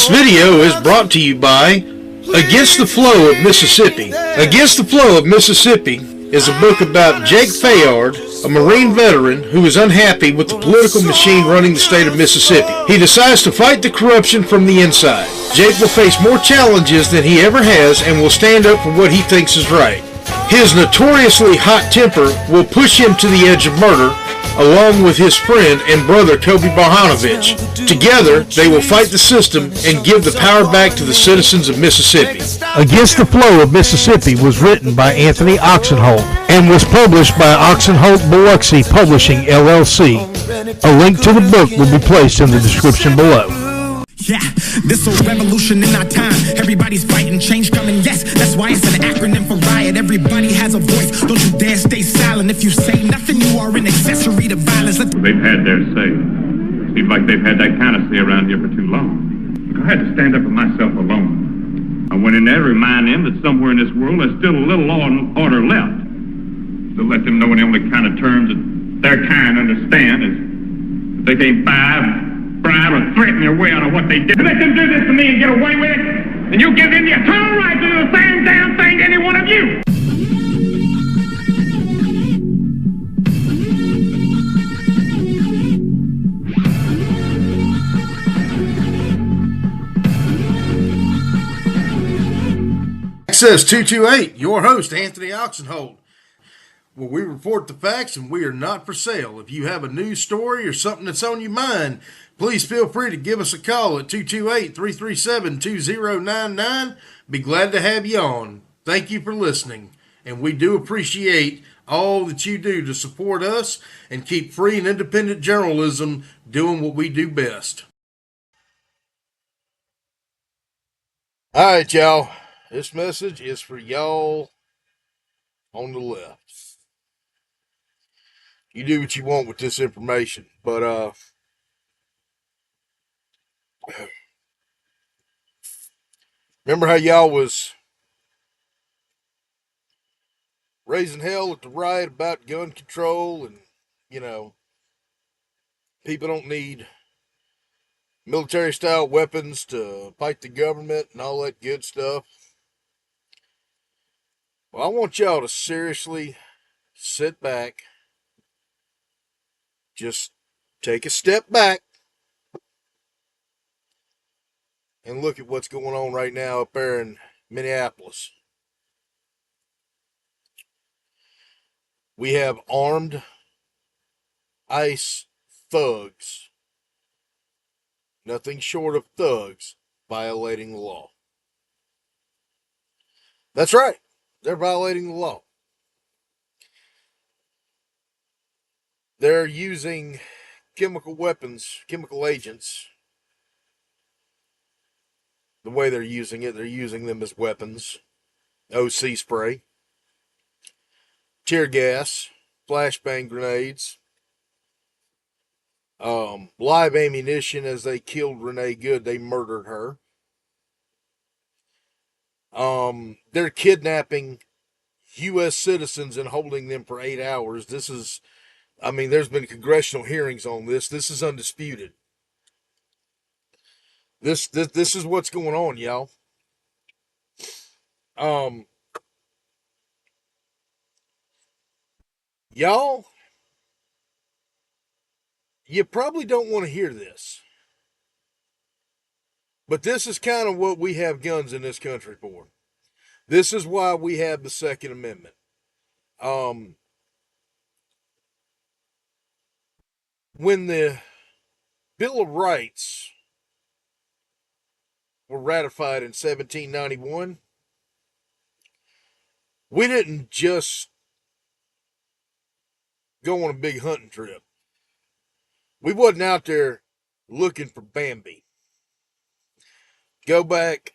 This video is brought to you by Against the Flow of Mississippi. Against the Flow of Mississippi is a book about Jake Fayard, a Marine veteran who is unhappy with the political machine running the state of Mississippi. He decides to fight the corruption from the inside. Jake will face more challenges than he ever has and will stand up for what he thinks is right. His notoriously hot temper will push him to the edge of murder, along with his friend and brother Kobe Barhanovich. Together, they will fight the system and give the power back to the citizens of Mississippi. Against the Flow of Mississippi was written by Anthony Oksenholt and was published by Oksenholt Biloxi Publishing, LLC. A link to the book will be placed in the description below. Yeah, this a revolution in our time. Everybody's fighting, change coming, yes. That's why it's an acronym for riot. Everybody has a voice. Don't you dare stay silent. If you say nothing, you are an accessory to violence. They've had their say. Seems like they've had that kind of say around here for too long. I had to stand up for myself alone. I went in there to remind them that somewhere in this world there's still a little law and order left. To let them know the only kind of terms that their kind understand is that they can't bribe or threaten their way out of what they did. To let them do this to me and get away with it, and you give them the eternal right to do the same damn thing to any one of you. Access 228, your host, Anthony Oksenholt, where we report the facts and we are not for sale. If you have a news story or something that's on your mind, please feel free to give us a call at 228-337-2099. Be glad to have you on. Thank you for listening, and we do appreciate all that you do to support us and keep free and independent journalism doing what we do best. All right, y'all. This message is for y'all on the left. You do what you want with this information, but remember how y'all was raising hell at the riot about gun control and, people don't need military-style weapons to fight the government and all that good stuff? Well, I want y'all to seriously sit back, just take a step back, and look at what's going on right now up there in Minneapolis. We have armed ICE thugs, nothing short of thugs, violating the law. That's right, they're violating the law. They're using chemical weapons, chemical agents. The way they're using it, they're using them as weapons. OC spray, tear gas, flashbang grenades, live ammunition. As they killed Renee Good, they murdered her. They're kidnapping U.S. citizens and holding them for 8 hours. There's been congressional hearings on this. This is undisputed. This is what's going on, y'all. Y'all, you probably don't want to hear this, but this is kind of what we have guns in this country for. This is why we have the Second Amendment. When the Bill of Rights were ratified in 1791, we didn't just go on a big hunting trip. We wasn't out there looking for Bambi. Go back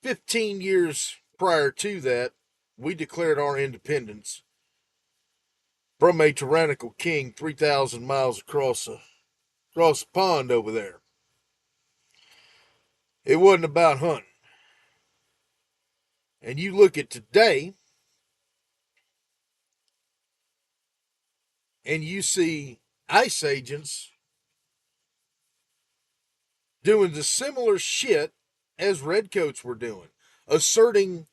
15 years prior to that, we declared our independence from a tyrannical king 3,000 miles across the pond over there. It wasn't about hunting. And you look at today, and you see ICE agents doing the similar shit as redcoats were doing, asserting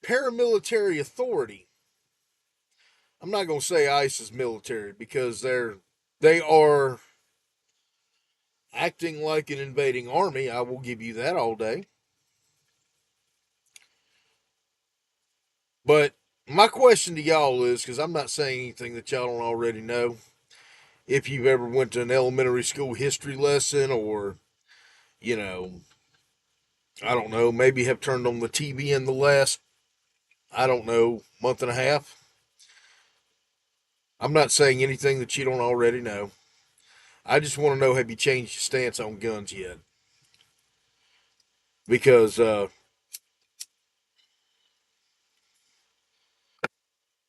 paramilitary authority. I'm not going to say ICE is military because they are acting like an invading army. I will give you that all day. But my question to y'all is, because I'm not saying anything that y'all don't already know, if you've ever went to an elementary school history lesson or, you know, I don't know, maybe have turned on the TV in the last, I don't know, month and a half. I'm not saying anything that you don't already know. I just want to know, have you changed your stance on guns yet? Because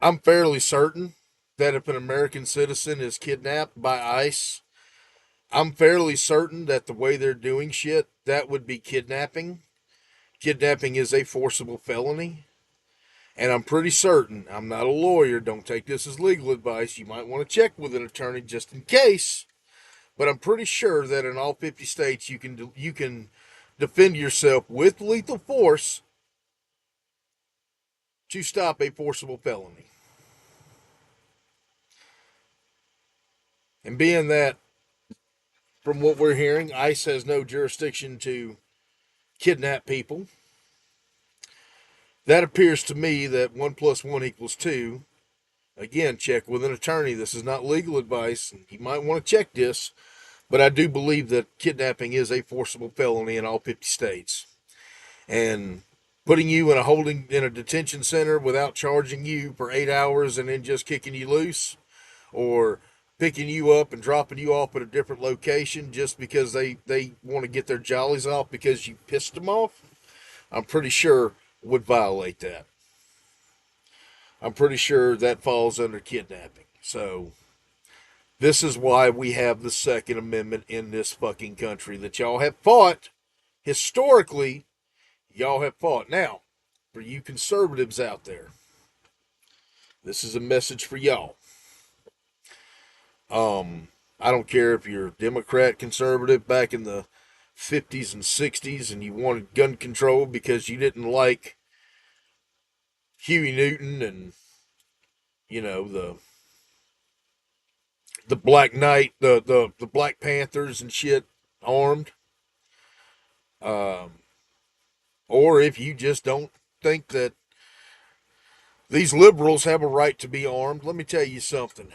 I'm fairly certain that if an American citizen is kidnapped by ICE, I'm fairly certain that the way they're doing shit, that would be kidnapping. Kidnapping is a forcible felony. And I'm pretty certain, I'm not a lawyer, don't take this as legal advice. You might want to check with an attorney just in case. But I'm pretty sure that in all 50 states you can defend yourself with lethal force to stop a forcible felony. And being that, from what we're hearing, ICE has no jurisdiction to kidnap people, that appears to me that 1 + 1 = 2. Again, check with an attorney. This is not legal advice. You might want to check this, but I do believe that kidnapping is a forcible felony in all 50 states. And putting you in a detention center without charging you for 8 hours and then just kicking you loose, or picking you up and dropping you off at a different location just because they want to get their jollies off because you pissed them off, I'm pretty sure would violate that. I'm pretty sure that falls under kidnapping. So this is why we have the Second Amendment in this fucking country that y'all have fought. Historically, y'all have fought. Now, for you conservatives out there, this is a message for y'all. I don't care if you're Democrat, conservative back in the 50s and 60s and you wanted gun control because you didn't like Huey Newton and, the Black Knight, the Black Panthers and shit armed. Um, or if you just don't think that these liberals have a right to be armed, let me tell you something.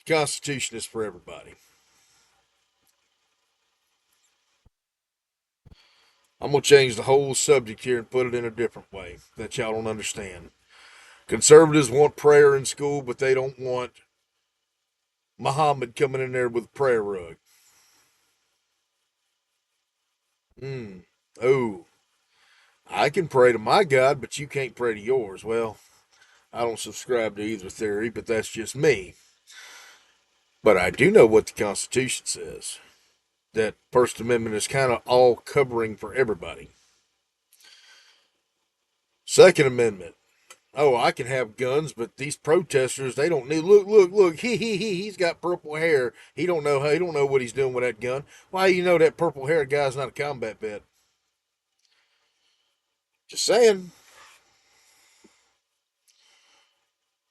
The Constitution is for everybody. I'm going to change the whole subject here and put it in a different way that y'all don't understand. Conservatives want prayer in school, but they don't want Muhammad coming in there with a prayer rug. Oh, I can pray to my God, but you can't pray to yours. Well, I don't subscribe to either theory, but that's just me. But I do know what the Constitution says. That First Amendment is kind of all covering for everybody. Second Amendment. Oh, I can have guns, but these protesters, they don't need. Look. He's got purple hair. He don't know what he's doing with that gun. Why you know that purple hair guy's not a combat vet? Just saying.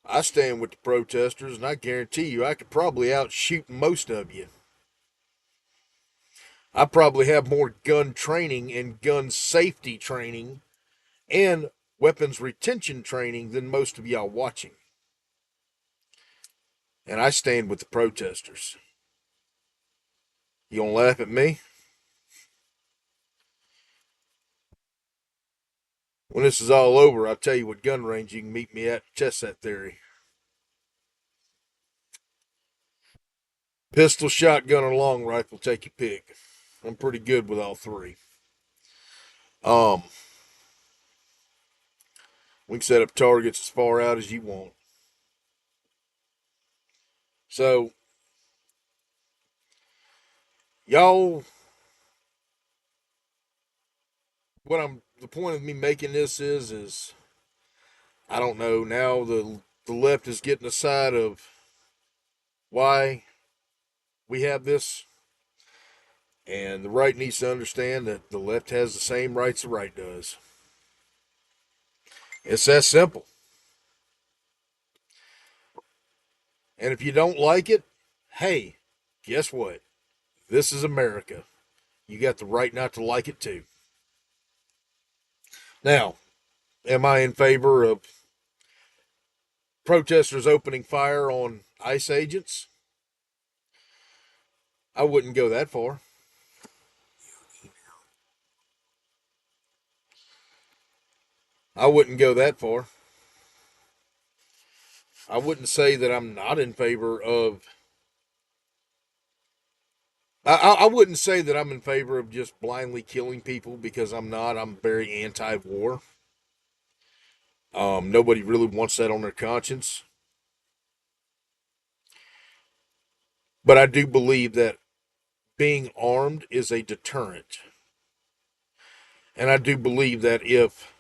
I stand with the protesters, and I guarantee you, I could probably outshoot most of you. I probably have more gun training and gun safety training and weapons retention training than most of y'all watching. And I stand with the protesters. You gonna laugh at me? When this is all over, I'll tell you what gun range you can meet me at to test that theory. Pistol, shotgun, or long rifle, take your pick. I'm pretty good with all three. Um, we can set up targets as far out as you want. So, y'all, the point of me making this is I don't know, now the left is getting the side of why we have this, and the right needs to understand that the left has the same rights the right does. It's that simple. And if you don't like it, hey, guess what? This is America. You got the right not to like it too. Now, am I in favor of protesters opening fire on ICE agents? I wouldn't go that far. I wouldn't go that far. I wouldn't say that I'm not in favor of. I wouldn't say that I'm in favor of just blindly killing people, because I'm not. I'm very anti-war. Nobody really wants that on their conscience. But I do believe that being armed is a deterrent. And I do believe that if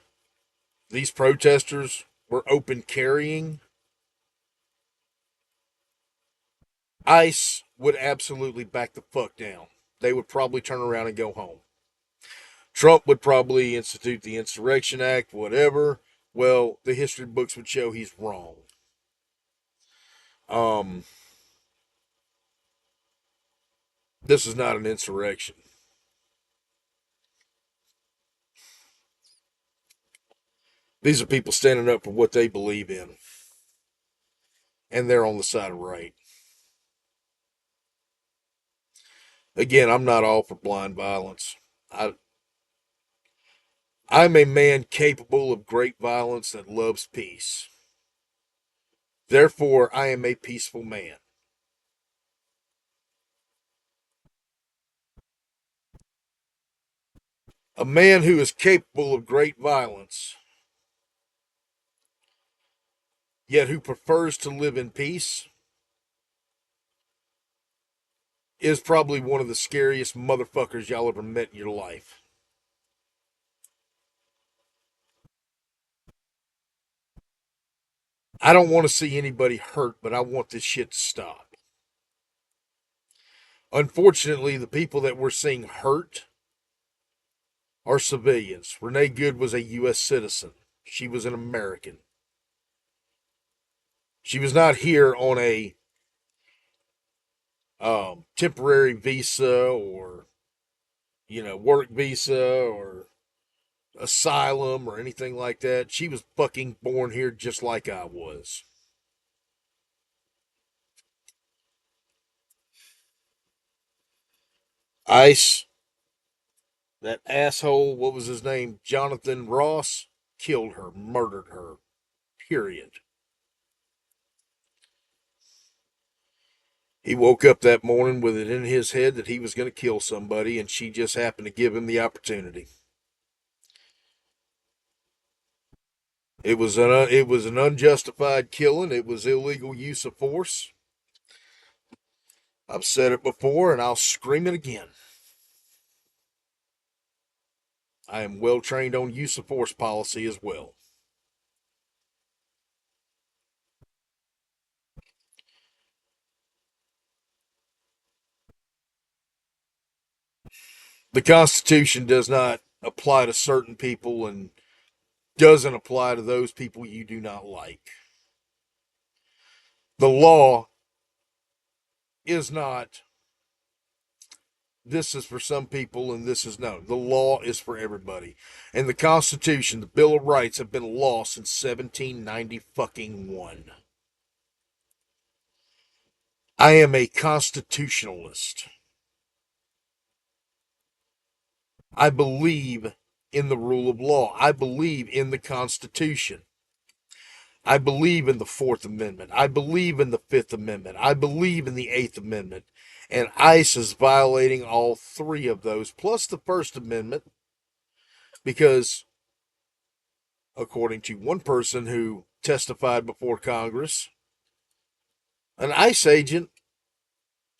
these protesters were open carrying, ICE would absolutely back the fuck down. They would probably turn around and go home. Trump would probably institute the Insurrection Act, whatever. Well, the history books would show he's wrong. Um, this is not an insurrection. These are people standing up for what they believe in, and they're on the side of right. Again, I'm not all for blind violence. I, I'm a man capable of great violence that loves peace. Therefore, I am a peaceful man. A man who is capable of great violence, yet who prefers to live in peace, is probably one of the scariest motherfuckers y'all ever met in your life. I don't want to see anybody hurt, but I want this shit to stop. Unfortunately, the people that we're seeing hurt are civilians. Renee Good was a U.S. citizen. She was an American. She was not here on a temporary visa, or work visa, or asylum, or anything like that. She was fucking born here just like I was. ICE, that asshole, what was his name? Jonathan Ross, killed her, murdered her. Period. He woke up that morning with it in his head that he was going to kill somebody, and she just happened to give him the opportunity. It was an unjustified killing. It was illegal use of force. I've said it before, and I'll scream it again. I am well trained on use of force policy as well. The Constitution does not apply to certain people and doesn't apply to those people you do not like. The law is not, this is for some people and this is no. The law is for everybody. And the Constitution, the Bill of Rights, have been lost since 1790 fucking 1. I am a constitutionalist. I believe in the rule of law. I believe in the Constitution. I believe in the Fourth Amendment. I believe in the Fifth Amendment. I believe in the Eighth Amendment. And ICE is violating all three of those, plus the First Amendment, because, according to one person who testified before Congress, an ICE agent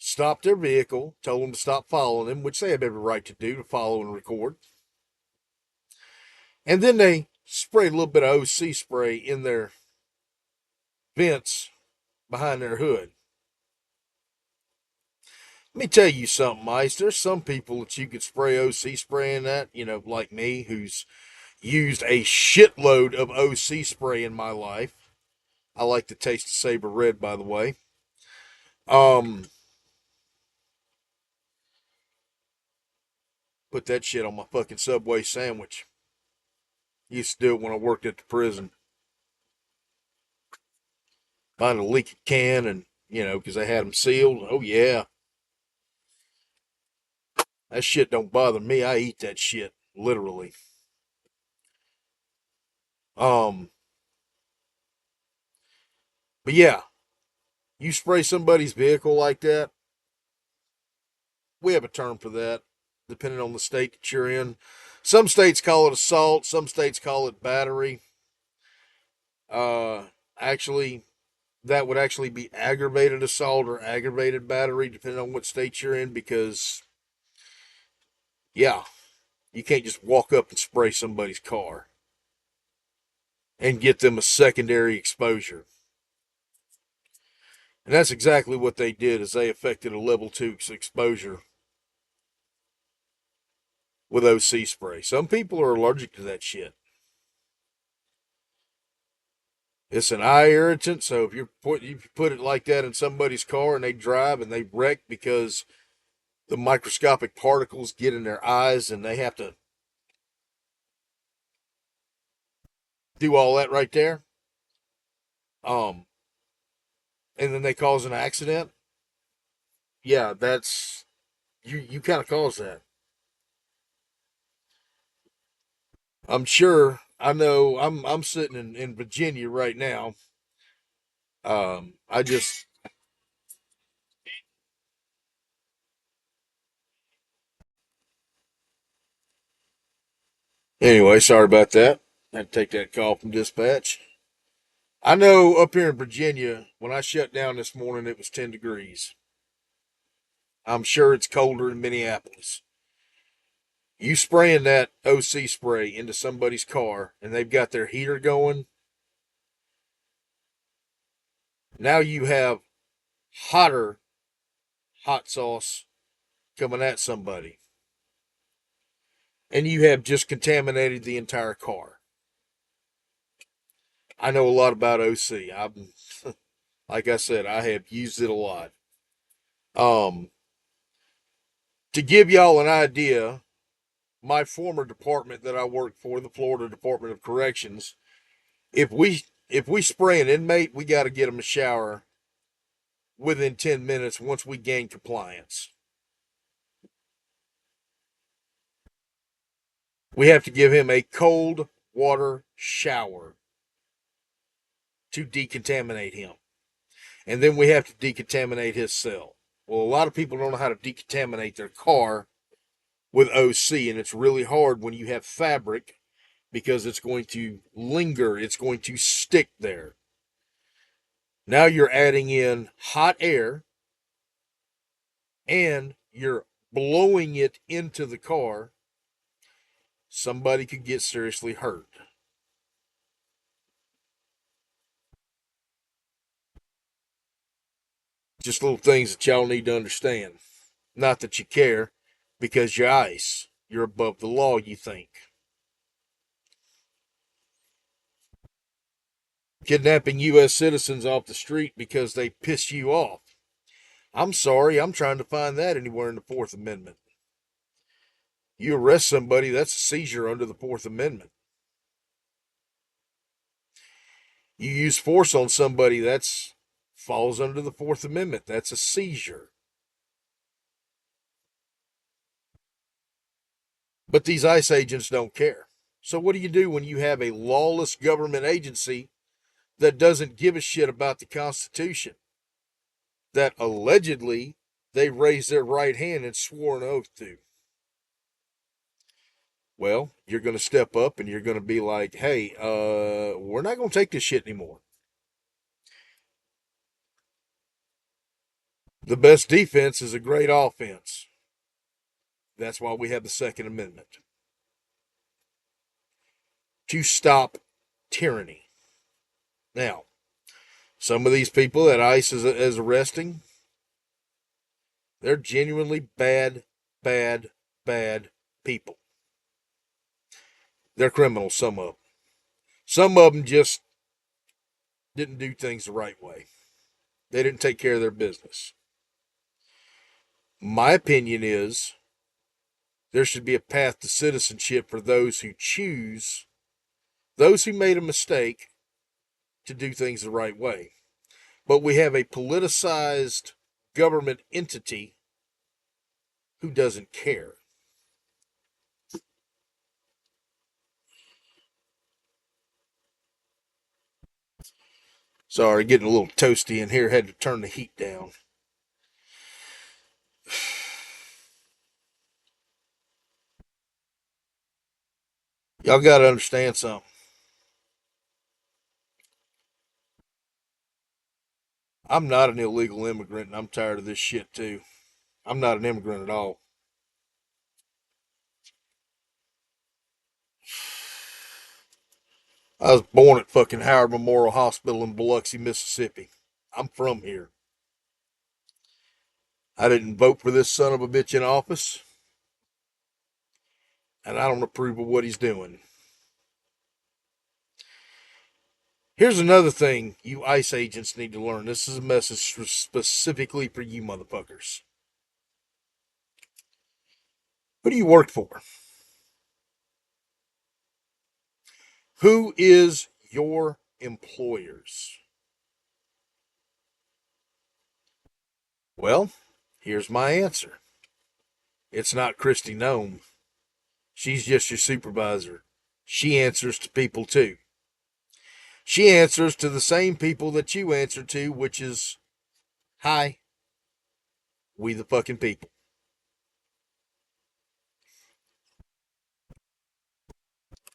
stopped their vehicle, told them to stop following him, which they have every right to do, to follow and record. And then they sprayed a little bit of OC spray in their vents behind their hood. Let me tell you something, Ice. There's some people that you could spray OC spray in that, like me, who's used a shitload of OC spray in my life. I like the taste of Saber Red, by the way. Um, put that shit on my fucking Subway sandwich. Used to do it when I worked at the prison. Find a leaky can and, because they had them sealed. Oh, yeah. That shit don't bother me. I eat that shit, literally. Um, but yeah, you spray somebody's vehicle like that, we have a term for that, depending on the state that you're in. Some states call it assault, some states call it battery. Uh, actually, that would actually be aggravated assault or aggravated battery, depending on what state you're in, because, yeah, you can't just walk up and spray somebody's car and get them a secondary exposure. And that's exactly what they did, is they affected a level 2 exposure with OC spray. Some people are allergic to that shit. It's an eye irritant, so if you put it like that in somebody's car and they drive and they wreck because the microscopic particles get in their eyes and they have to do all that right there, um, and then they cause an accident. Yeah, that's you kind of cause that. I'm sure. I know. I'm sitting in Virginia right now. I just Anyway, sorry about that. I had to take that call from dispatch. I know up here in Virginia, when I shut down this morning, it was 10 degrees. I'm sure it's colder in Minneapolis. You spraying that OC spray into somebody's car and they've got their heater going, now you have hotter hot sauce coming at somebody. And you have just contaminated the entire car. I know a lot about OC. Like I said, I have used it a lot. Um, to give y'all an idea, my former department that I worked for, the Florida Department of Corrections, if we spray an inmate, we got to get him a shower within 10 minutes once we gain compliance. We have to give him a cold water shower to decontaminate him. And then we have to decontaminate his cell. Well, a lot of people don't know how to decontaminate their car with OC, and it's really hard when you have fabric because it's going to linger, it's going to stick there. Now you're adding in hot air and you're blowing it into the car. Somebody could get seriously hurt. Just little things that y'all need to understand. Not that you care, because you're ICE. You're above the law, you think. Kidnapping U.S. citizens off the street because they piss you off. I'm sorry, I'm trying to find that anywhere in the Fourth Amendment. You arrest somebody, that's a seizure under the Fourth Amendment. You use force on somebody, that's falls under the Fourth Amendment. That's a seizure. But these ICE agents don't care. So what do you do when you have a lawless government agency that doesn't give a shit about the Constitution? That allegedly they raised their right hand and swore an oath to. Well, you're going to step up and you're going to be like, hey, we're not going to take this shit anymore. The best defense is a great offense. That's why we have the Second Amendment. To stop tyranny. Now, some of these people that ICE is arresting, They're genuinely bad, bad, bad people. They're criminals, some of them. Some of them just didn't do things the right way. They didn't take care of their business. My opinion is there should be a path to citizenship for those who choose, those who made a mistake, to do things the right way. But we have a politicized government entity who doesn't care. Sorry, getting a little toasty in here. Had to turn the heat down. Y'all got to understand something. I'm not an illegal immigrant, and I'm tired of this shit too. I'm not an immigrant at all. I was born at fucking Howard Memorial Hospital in Biloxi, Mississippi. I'm from here. I didn't vote for this son of a bitch in office, and I don't approve of what he's doing. Here's another thing you ICE agents need to learn. This is a message specifically for you motherfuckers. Who do you work for? Who is your employers? Well, here's my answer. It's not Christy Nome. She's just your supervisor. She answers to people too. She answers to the same people that you answer to, which is, hi, we the fucking people.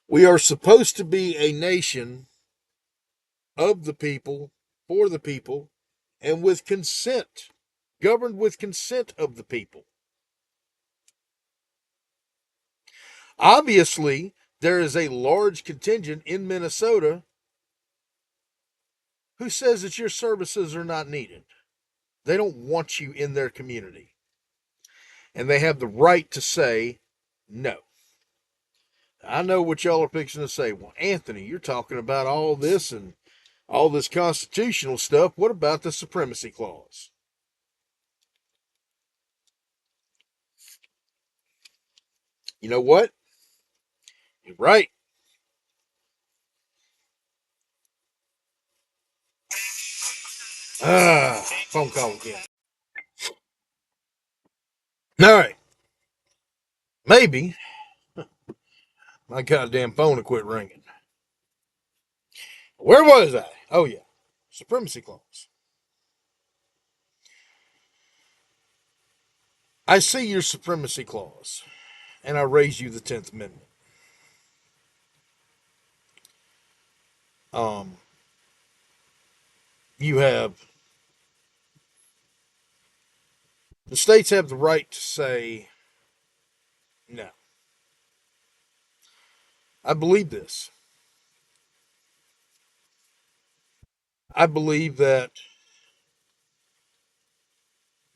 We are supposed to be a nation of the people, for the people, and with consent, governed with consent of the people. Obviously, there is a large contingent in Minnesota who says that your services are not needed. They don't want you in their community. And they have the right to say no. I know what y'all are fixing to say. Well, Anthony, you're talking about all this and all this constitutional stuff. What about the supremacy clause? You know what? You're right. Phone call again. All right. Maybe my goddamn phone will quit ringing. Where was I? Oh, yeah. Supremacy clause. I see your supremacy clause, and I raise you the 10th Amendment. Um, you have the states have the right to say no. I believe this. I believe that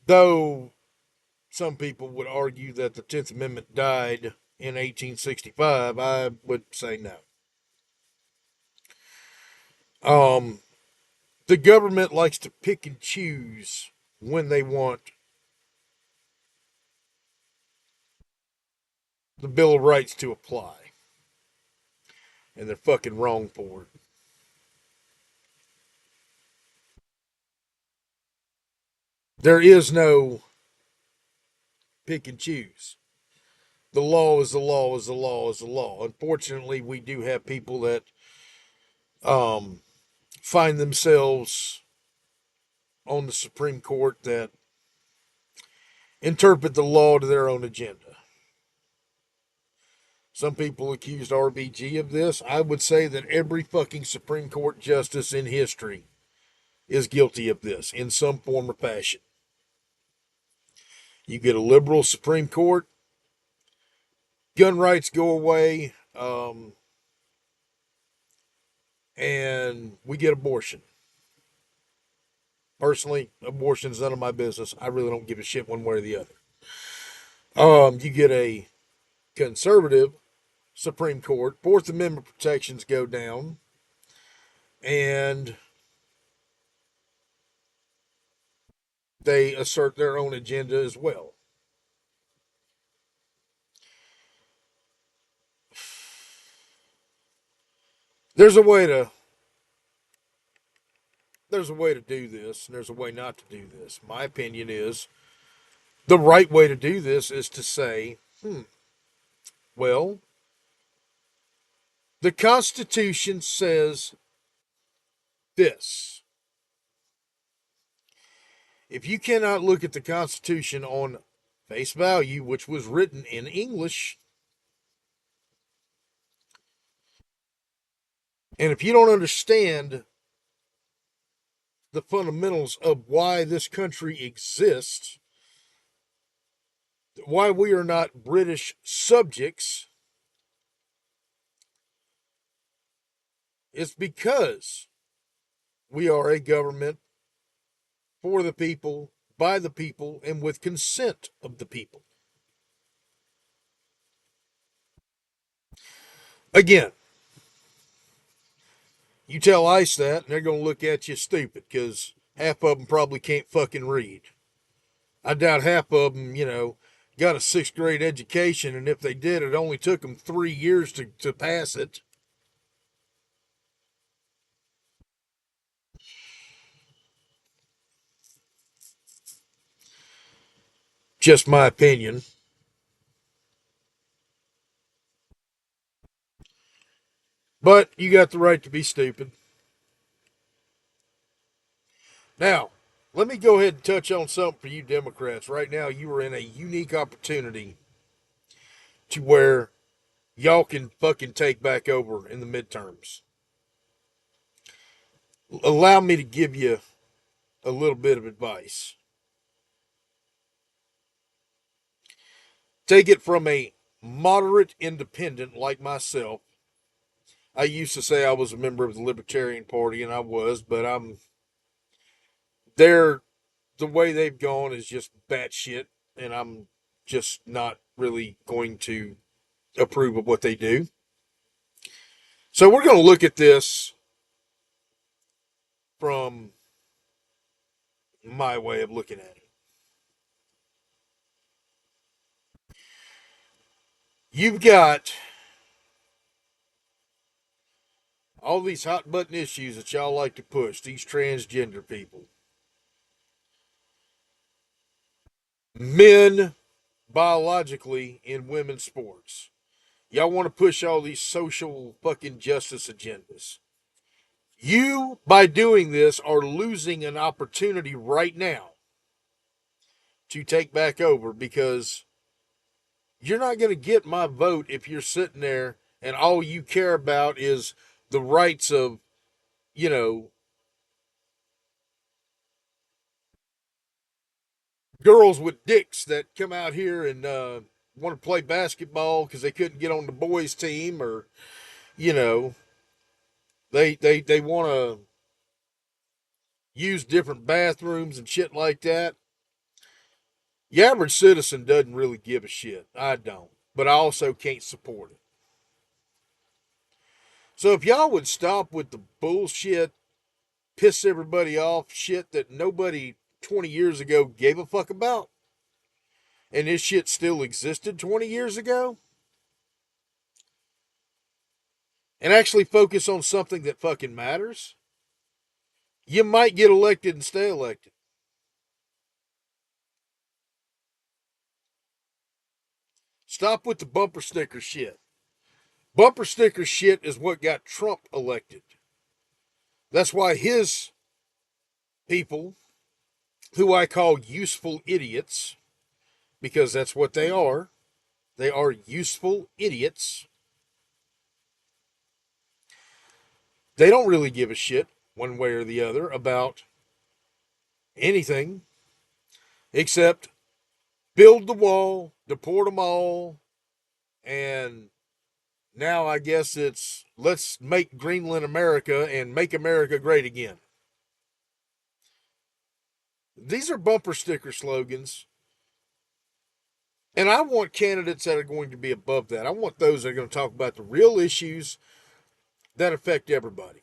though some people would argue that the 10th Amendment died in 1865, I would say no. Um, the government likes to pick and choose when they want the Bill of Rights to apply, and they're fucking wrong for it. There is no pick and choose. The law is the law is the law is the law. Unfortunately, we do have people that um, find themselves on the Supreme Court that interpret the law to their own agenda. Some people accused RBG of this. I would say that every fucking Supreme Court justice in history is guilty of this in some form or fashion. You get a liberal Supreme Court, gun rights go away, and we get abortion. Personally, abortion's none of my business. I really don't give a shit one way or the other. You get a conservative Supreme Court, Fourth Amendment protections go down, and they assert their own agenda as well. There's a way to there's a way to do this, and there's a way not to do this. My opinion is the right way to do this is to say, well, the Constitution says this. If you cannot look at the Constitution on face value, which was written in English, and if you don't understand the fundamentals of why this country exists, why we are not British subjects, it's because we are a government for the people, by the people, and with consent of the people. Again, you tell ICE that, and they're going to look at you stupid because half of them probably can't fucking read. I doubt half of them, got a sixth grade education, and if they did, it only took them 3 years to pass it. Just my opinion. But you got the right to be stupid. Now, let me go ahead and touch on something for you Democrats. Right now, you are in a unique opportunity to where y'all can fucking take back over in the midterms. Allow me to give you a little bit of advice. Take it from a moderate independent like myself. I used to say I was a member of the Libertarian Party, and I was, but they're the way they've gone is just batshit, and I'm just not really going to approve of what they do. So we're going to look at this from my way of looking at it. You've got all these hot button issues that y'all like to push, these transgender people. Men biologically in women's sports. Y'all want to push all these social fucking justice agendas. You, by doing this, are losing an opportunity right now to take back over because you're not going to get my vote if you're sitting there and all you care about is the rights of, you know, girls with dicks that come out here and want to play basketball because they couldn't get on the boys' team, or you know, they want to use different bathrooms and shit like that. The average citizen doesn't really give a shit. I don't, but I also can't support it. So if y'all would stop with the bullshit, piss everybody off shit that nobody 20 years ago gave a fuck about, and this shit still existed 20 years ago, and actually focus on something that fucking matters, you might get elected and stay elected. Stop with the bumper sticker shit. Bumper sticker shit is what got Trump elected. That's why his people, who I call useful idiots, because that's what they are useful idiots. They don't really give a shit one way or the other about anything except build the wall, deport them all, and now I guess it's let's make Greenland America and make America great again. These are bumper sticker slogans. And I want candidates that are going to be above that. I want those that are going to talk about the real issues that affect everybody.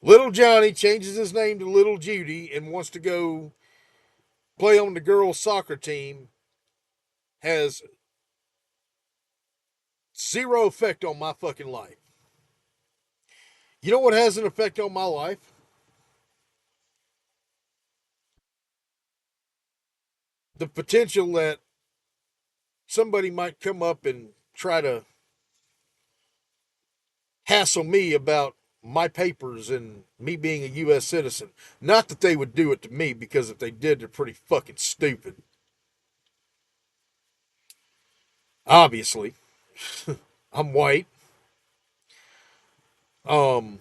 Little Johnny changes his name to Little Judy and wants to go play on the girls' soccer team has zero effect on my fucking life. You know what has an effect on my life? The potential that somebody might come up and try to hassle me about my papers and me being a U.S. citizen. Not that they would do it to me, because if they did, they're pretty fucking stupid. Obviously, I'm white. Um,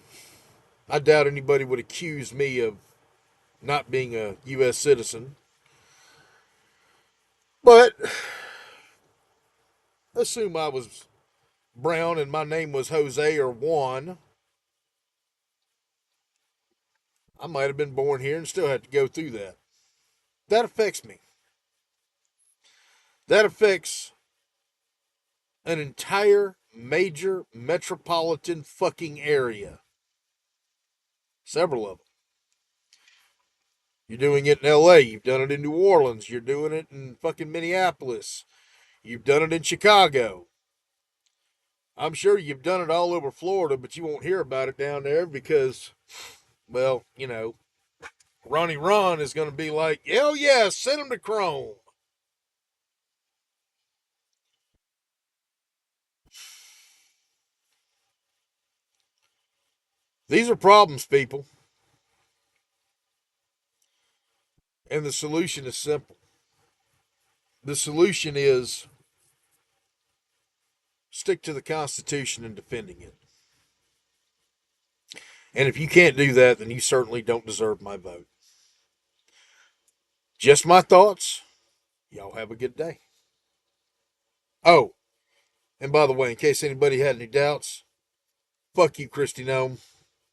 I doubt anybody would accuse me of not being a U.S. citizen. But assume I was brown and my name was Jose or Juan. I might have been born here and still had to go through that. That affects me. That affects an entire major metropolitan fucking area. Several of them. You're doing it in LA. You've done it in New Orleans. You're doing it in fucking Minneapolis. You've done it in Chicago. I'm sure you've done it all over Florida, but you won't hear about it down there because, well, Ronnie Ron is going to be like, hell yeah, send him to Chrome. These are problems, people. And the solution is simple. The solution is stick to the Constitution and defending it. And if you can't do that, then you certainly don't deserve my vote. Just my thoughts. Y'all have a good day. Oh, and by the way, in case anybody had any doubts, fuck you, Christy Nome.